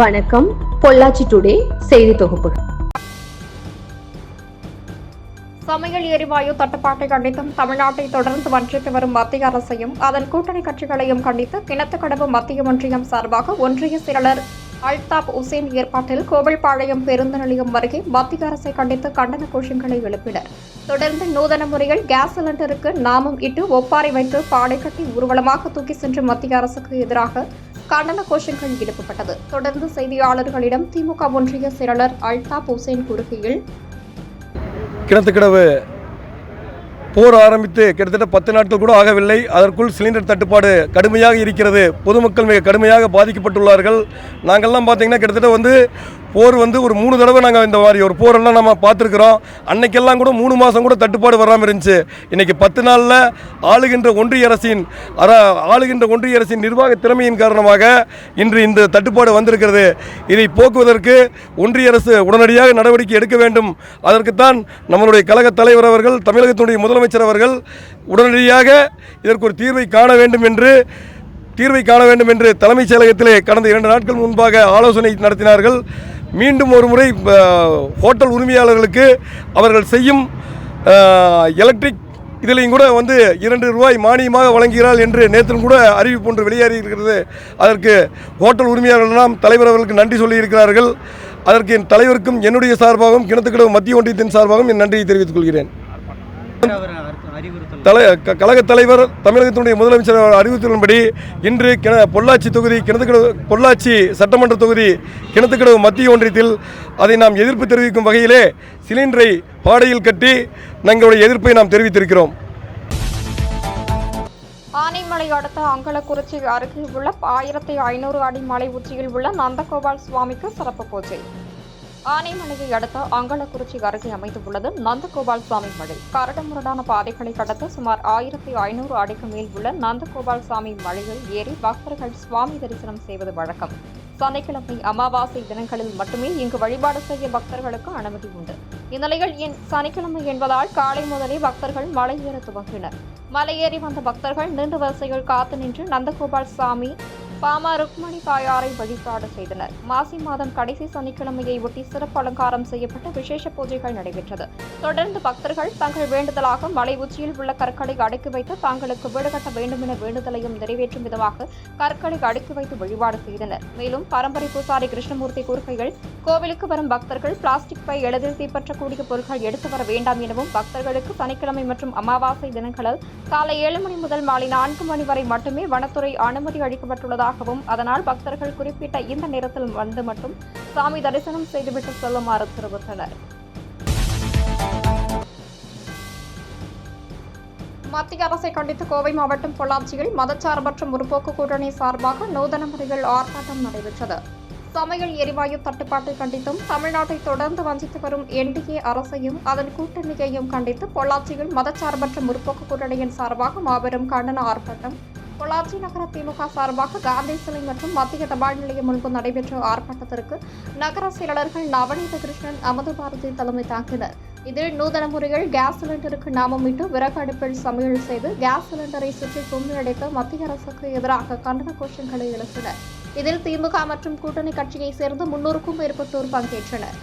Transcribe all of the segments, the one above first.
வணக்கம். பொள்ளாச்சி டுடே செய்தி தொகுப்பு. சமையல் எரிவாயு தட்டுப்பாட்டை கண்டித்தும் தமிழ்நாட்டை தொடர்ந்து வஞ்சித்து வரும் மத்திய அரசையும் அதன் கூட்டணி கட்சிகளையும் கண்டித்து கிணத்துக்கடவு மத்திய ஒன்றியம் சார்பாக ஒன்றிய செயலர் அல்தாப் உசேன் ஏற்பாட்டில் கோவில்பாளையம் பேருந்து நிலையம் அருகே மத்திய அரசை கண்டித்து கண்டன கோஷங்களை எழுப்பினர். தொடர்ந்து நூதன முறையில் கேஸ் சிலிண்டருக்கு நாமம் இட்டு ஒப்பாரி வைத்து பாடை கட்டி ஊர்வலமாக தூக்கி சென்ற மத்திய அரசுக்கு எதிராக கண்டன கோஷங்கள் எழுப்பப்பட்டது. தொடர்ந்து செய்தியாளர்களிடம் திமுக ஒன்றிய செயலர் அல்தாப் உசேன் கூறுகையில், கிணத்துக்கடவு போர் ஆரம்பித்து கிட்டத்தட்ட 10 நாட்கள் கூட ஆகவில்லை. அதற்குள் சிலிண்டர் தட்டுப்பாடு கடுமையாக இருக்கிறது. பொதுமக்கள் மிக கடுமையாக பாதிக்கப்பட்டுள்ளார்கள். நாங்கள்லாம் பார்த்தீங்கன்னா கிட்டத்தட்ட போர் ஒரு 3 தடவை நாங்கள் இந்த மாதிரி ஒரு போரெல்லாம் நம்ம பார்த்துருக்குறோம். அன்னைக்கெல்லாம் கூட 3 மாதம் கூட தட்டுப்பாடு வராமல் இருந்துச்சு. இன்றைக்கி 10 நாளில் ஆளுகின்ற ஒன்றிய அரசின் நிர்வாக திறமையின் காரணமாக இன்று இந்த தட்டுப்பாடு வந்திருக்கிறது. இதை போக்குவதற்கு ஒன்றிய அரசு உடனடியாக நடவடிக்கை எடுக்க வேண்டும். அதற்குத்தான் நம்மளுடைய கழக தலைவர் அவர்கள், தமிழகத்தினுடைய முதலமைச்சர் அவர்கள் உடனடியாக இதற்கு ஒரு தீர்வை காண வேண்டும் என்று தலைமைச் செயலகத்திலே கடந்த 2 நாட்கள் முன்பாக ஆலோசனை நடத்தினார்கள். மீண்டும் ஒரு முறை ஹோட்டல் உரிமையாளர்களுக்கு அவர்கள் செய்யும் எலக்ட்ரிக் இதிலையும் கூட 2 ரூபாய் மானியமாக வழங்குகிறார்கள் என்று நேற்றும் கூட அறிவிப்பு ஒன்று வெளியேறி இருக்கிறது. அதற்கு ஹோட்டல் உரிமையாளர்களெல்லாம் தலைவர் அவர்களுக்கு நன்றி சொல்லியிருக்கிறார்கள். அதற்கு என் தலைவருக்கும் என்னுடைய சார்பாகவும் கிணத்துக்கடவு மத்திய ஒன்றியத்தின் சார்பாகவும் என் நன்றியை தெரிவித்துக் கொள்கிறேன். கழக தலைவர் தமிழகத்தினுடைய முதலமைச்சர் அறிவித்துள்ளபடி இன்று பொள்ளாச்சி தொகுதி பொள்ளாச்சி சட்டமன்ற தொகுதி கிணத்துக்கடவு மத்திய ஒன்றியத்தில் அதை நாம் எதிர்ப்பு தெரிவிக்கும் வகையிலே சிலிண்டரை பாடையில் கட்டி எங்களுடைய எதிர்ப்பை நாம் தெரிவித்திருக்கிறோம். ஆனைமலை அடுத்த அங்கலக்குறிச்சி அருகே உள்ள 1500 அடி மலை உச்சியில் உள்ள நந்தகோபால் சுவாமிக்கு சிறப்பு பூஜை. ஆனைமலையை அடுத்த அங்கலக்குறிச்சி அருகே அமைந்துள்ளது நந்தகோபால் சுவாமி மலை. கரடுமுரடான பாதைகளை கடந்து சுமார் 1500 அடிக்கு மேல் உள்ள நந்தகோபால் சுவாமி மலையில் ஏறி பக்தர்கள் சுவாமி தரிசனம் செய்வது வழக்கம். சனிக்கிழமை அமாவாசை தினங்களில் மட்டுமே இங்கு வழிபாடு செய்ய பக்தர்களுக்கு அனுமதி உண்டு. இந்நிலையில் சனிக்கிழமை என்பதால் காலை முதலே பக்தர்கள் மலை ஏற துவங்கினர். மலையேறி வந்த பக்தர்கள் நீண்ட வரிசையில் காத்து நின்று நந்தகோபால் சாமி பாமா ருக்மணி தாயாரை வழிபாடு செய்தனர். மாசி மாதம் கடைசி சனிக்கிழமையை ஒட்டி சிறப்பு அலங்காரம் செய்யப்பட்ட விசேஷ பூஜைகள் நடைபெற்றது. தொடர்ந்து பக்தர்கள் தங்கள் வேண்டுதலாக மலை உச்சியில் உள்ள கற்களை அடுக்கி வைத்து தங்களுக்கு வீடு கட்ட வேண்டும் என வேண்டுதலையும் நிறைவேற்றும் விதமாக கற்களை அடுக்கி வைத்து வழிபாடு செய்தனர். மேலும் பரம்பரை பூசாரி கிருஷ்ணமூர்த்தி கூறுகையில், கோவிலுக்கு வரும் பக்தர்கள் பிளாஸ்டிக் பை எளிதில் தீப்பற்றக்கூடிய பொருட்கள் எடுத்து வர வேண்டாம் எனவும் பக்தர்களுக்கு சனிக்கிழமை மற்றும் அமாவாசை தினங்களில் காலை 7 மணி முதல் மாலை 4 மணி வரை மட்டுமே வனத்துறை அனுமதி அளிக்கப்பட்டுள்ளதாக, அதனால் பக்தர்கள் குறிப்பிட்ட இந்த நேரத்தில் மட்டும் சாமி தரிசனம் செய்துவிட்டு செல்லுமாறு தெரிவித்தனர். மத்திய அரசை கண்டித்து கோவை மாவட்டம் பொள்ளாச்சியில் மதச்சார்பற்ற முற்போக்கு கூட்டணி சார்பாக நூதன முறையில் ஆர்ப்பாட்டம் நடைபெற்றது. சமையல் எரிவாயு தட்டுப்பாட்டை கண்டித்தும் தமிழ்நாட்டை தொடர்ந்து வஞ்சித்து வரும் என்டிஏ அரசையும் அதன் கூட்டணியையும் கண்டித்து பொள்ளாச்சியில் மதச்சார்பற்ற முற்போக்கு கூட்டணியின் சார்பாக மாபெரும் கண்டன ஆர்ப்பாட்டம் பொள்ளாச்சி நகர திமுக சார்பாக காந்தி சிலை மற்றும் மத்திய தபால் நிலையம் முன்பு நடைபெற்ற ஆர்ப்பாட்டத்திற்கு நகர செயலாளர்கள் நவநீத கிருஷ்ணன், அமது பாரதி தலைமை தாங்கினர். இதில் நூதன முறையில் கேஸ் சிலிண்டருக்கு நாமமிட்டு விறகு அடுப்பில் சமையல் செய்து கேஸ் சிலிண்டரை சுற்றி கும்பி அடைத்து மத்திய அரசுக்கு எதிராக கண்டன கோஷங்களை எழுப்பினர். இதில் திமுக மற்றும் கூட்டணி கட்சியை சேர்ந்து 300க்கும் மேற்பட்டோர் பங்கேற்றனர்.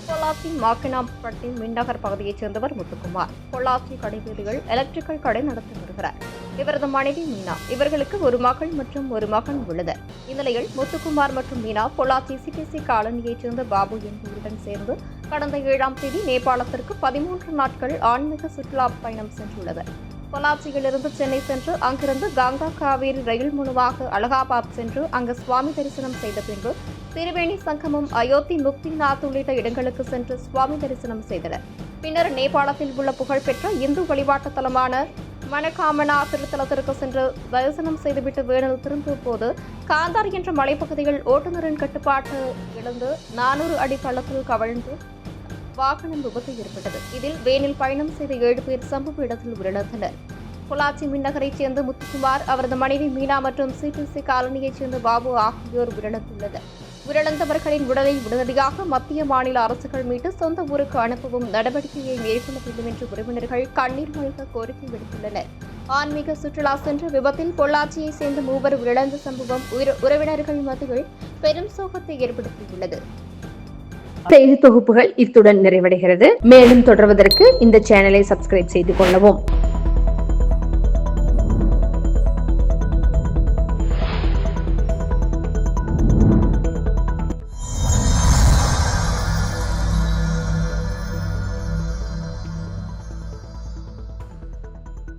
பொள்ளாச்சி மாக்கினாம்பட்டி மின்நகர் பகுதியைச் சேர்ந்தவர் முத்துக்குமார். பொள்ளாச்சி கடைவீதியில் எலக்ட்ரிக்கல் கடை நடத்தி வருகிறார். இவரது மனைவி மீனா. இவர்களுக்கு ஒரு மகள் மற்றும் ஒரு மகன் உள்ளனர். இந்நிலையில் முத்துக்குமார் மற்றும் மீனா பொள்ளாச்சி சிபிசி காலனியைச் சேர்ந்த பாபு என்பவருடன் சேர்ந்து கடந்த 7ஆம் தேதி நேபாளத்திற்கு 13 நாட்கள் ஆன்மீக சுற்றுலா பயணம் சென்றுள்ளனர். பொள்ளாச்சியிலிருந்து சென்னை சென்று அங்கிருந்து கங்கா காவேரி ரயில் மூலமாக அலகாபாத் சென்று அங்கு சுவாமி தரிசனம் செய்த பின்பு திரிவேணி சங்கமம், அயோத்தி, முக்திநாத் உள்ளிட்ட இடங்களுக்கு சென்று சுவாமி தரிசனம் செய்தனர். பின்னர் நேபாளத்தில் உள்ள புகழ்பெற்ற இந்து வழிபாட்டு தலமான மனகாமனா திருத்தலத்திற்கு சென்று தரிசனம் செய்துவிட்டு வேணில் திரும்பிய போது காந்தார் என்ற மலைப்பகுதியில் ஓட்டுநரின் கட்டுப்பாட்டு இழந்து 400 அடி பள்ளத்தில் கவிழ்ந்து வாகனம் விபத்து ஏற்பட்டது. இதில் வேனில் பயணம் செய்த 7 பேர் சம்பவ இடத்தில் உயிரிழந்தனர். பொள்ளாச்சி மின்னகரைச் சேர்ந்த முத்துக்குமார், அவரது மனைவி மீனா மற்றும் சிபிசி காலனியைச் சேர்ந்த பாபு ஆகியோர் உயிரிழந்துள்ளனர். உயிரிழந்தவர்களின் உடலை உடனடியாக மத்திய மாநில அரசுகள் மீட்டு சொந்த ஊருக்கு அனுப்பவும் நடவடிக்கையை மேற்கொள்ள வேண்டும் என்று உறவினர்கள் கண்ணீர் மல்க கோரிக்கை விடுத்துள்ளனர். ஆன்மீக சுற்றுலா சென்ற விபத்தில் பொள்ளாச்சியை சேர்ந்த மூவர் உயிரிழந்த சம்பவம் உறவினர்கள் மத்தியில் பெரும் சோகத்தை ஏற்படுத்தியுள்ளது. செய்தி தொகுப்புகள் இத்துடன் நிறைவடைகிறது. மேலும் தொடர்வதற்கு இந்த சேனலை சப்ஸ்கிரைப் செய்து கொள்ளவும்.